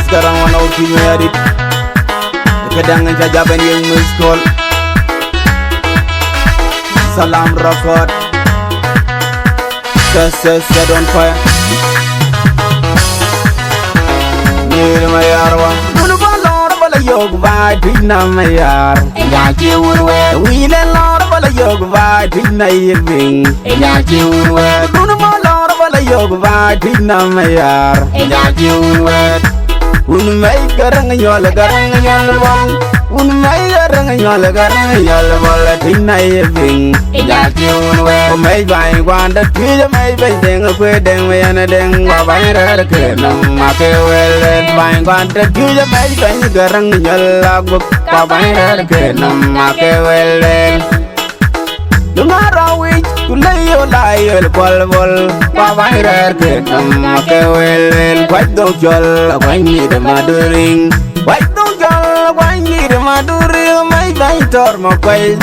Cholis Garang one out in Mayardit. Garang and Jajaban yung miss call. Salam record. Set on fire. Near Mayarwa. Yog vai dina mayar enya jiurwe wile lor bala yog vai dina yeving enya jiurwe dunu ma lor bala yog vai dina mayar enya jiurwe un mai garang nyol bal un mai garang nyol bal dina yeving enya jiurwe o mai bai gwanda tuje mai bai deng kwe deng yana deng wa bai ra ke nam ma ke wel bai gwanda tuje mai bai garang nyol buk wa bai ra ke nam ma ke wel dunga rawi kulay olay el bol wa bai ra ke nam ma ke wel kwai do jol kwai ni de maduring kwai do jol kwai ni de maduring mai bai tor mo kwai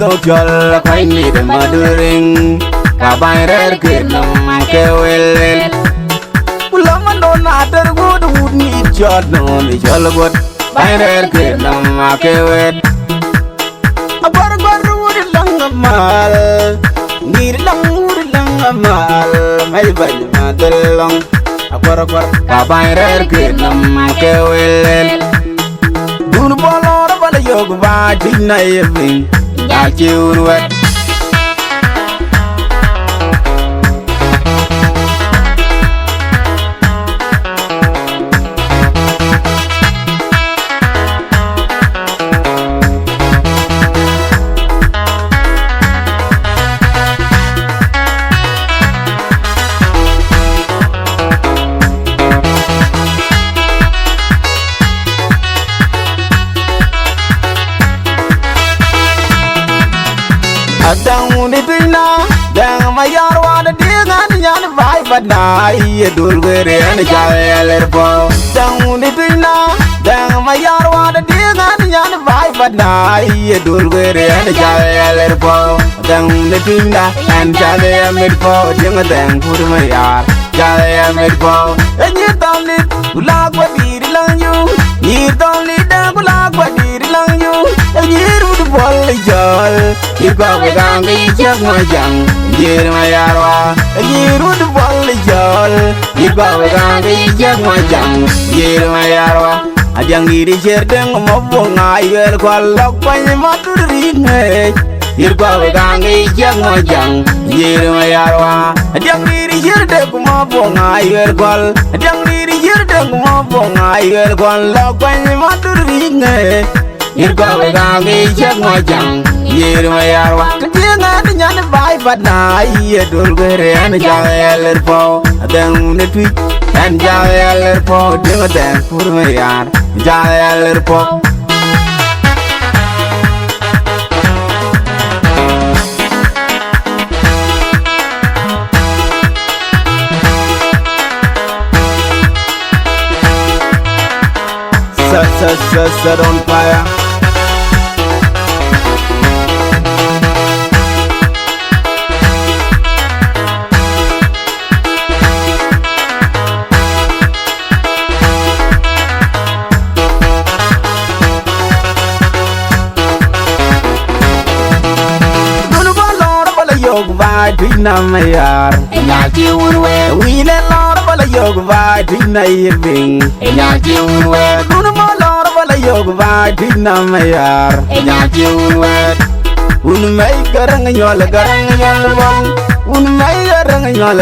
do jol kwai ni de maduring wa bai ra ke nam ma ke wel ulama do na ter good wood ni jol no ni jol god bai ra ke nam ma ke wel abar wood lang mal ngir lang mal mai bai ma delong abar wa bai ra ke nam ma ke wel dun bolor bala yog va dina yeving ya jiurwe Adang ni pina, dang mayarwa na dingan yan vai badai dul gere na jaler po. Dang ni pina, dang mayarwa na dingan yan vai badai dul gere na jaler po. Dang ni pina, an jaler med po, dang pur mayar jaler med po. Enyi tamlit ulag wadir lang you, ni tamlit dang ulag wadir lang you. Enyi rud bol jol. Irkwa wegang ijak majang jir mayarwa jirud bol jol irkwa wegang ijak majang jir mayarwa ajang iri jerdeng mobonga yer kwalok pany maturinge irkwa wegang ijak majang jir mayarwa ajang iri jerdeng mobonga yer kwal ajang iri jerdeng mobonga yer kwalok pany maturinge irkwa wegang ijak majang Yir mayarwa Katinga nyan bai badna Iye dul gere an jaler po Adeng ne Twic an jaler po Deng adeng pur mayar jaler po Set on fire. Yog vai dina mayar enya jiurwe wile lor bala yog vai dina yeving enya jiurwe dunu ma lor bala yog vai dina mayar enya jiurwe un mai garang nyol bal un mai garang nyol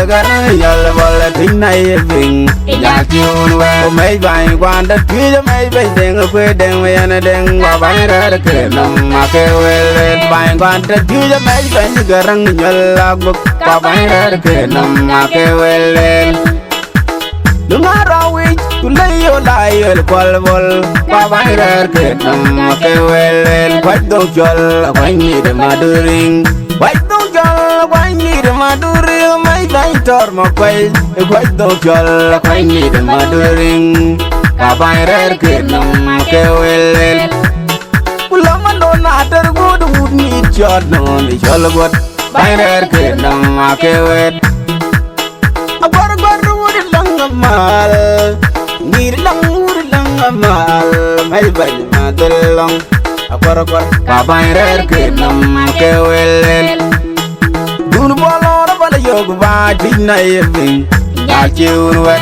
bal dina yeving enya jiurwe o mai bai gwanda tuje mai bai deng kwe deng yana deng wa bai ra ke nam ma ke wel bai gwanda tuje mai bai garang nyol buk wa bai ra ke nam ma ke wel dunga rawi kulay olay el bol wa bai ra ke nam ma ke wel kwai do jol kwai ni de maduring kwai do jol kwai ni de maduring mai bai tor mo kwai do jol kwai ni de maduring wa bai ra ke nam ma ke wel ulama do na ter good wood ni jol no ni jol god bai ra ke nam ma ke wel abar wood lang mal ngir lang mai bani madalong akwar babai rer kenam kewelen dun bolor bala yog ba dinna yevin ya chiurwe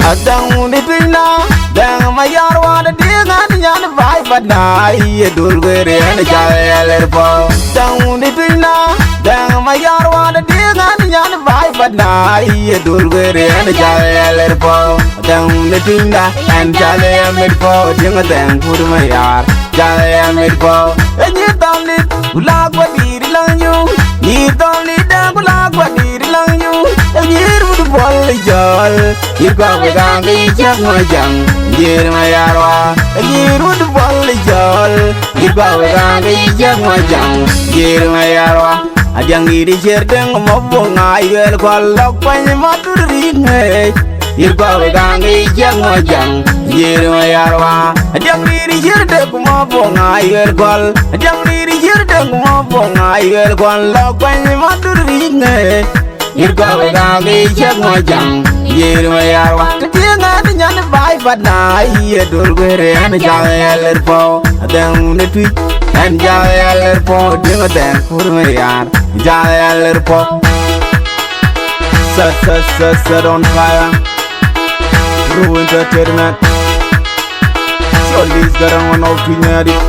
Adang di pina, dang mayarwa da dinga nyan vai badna iye dulgere na jaler po. Dang di pina, dang mayarwa da dinga nyan vai badna iye dulgere na jaler po. Dang di pina, and jale amir po, dinga dang pur mayar, jale amir po. Enyi tamli, ulag wadiri lang yu, ni tamli dang ulag wadiri lang yu. Nyir mudu bol jol Yirgwa wegang ijak ngajang Nyir mayarwa Nyir mudu bol jol Yirgwa wegang ijak ngajang Nyir mayarwa Adang iri jerdeng mobong ayel Kwalok panye matur ringe Yirgwa wegang ijak ngajang Nyir mayarwa Adang iri jerdeng mobong ayel Kwal Adang iri jerdeng mobong ayel Kwalok panye matur ringe Yirgwa wegang ijak ngajang Yir mayarwa Ketinga nyan vai badna Iye dulgere an jaler po Adang Twic an jaler po Dinga dang pur mayar jaler po Set on fire Ru entertainment Cholis Garang on of Mayardit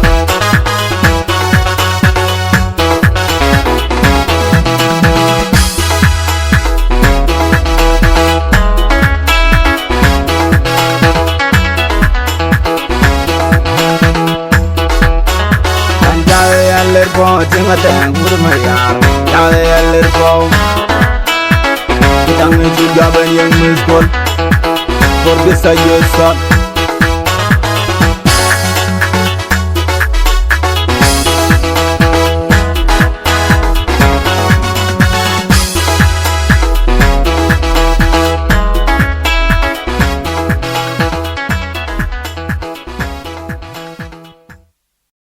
Dinga dang pur mayar jaler po Kitang ngeju gaban yang miskol For this I just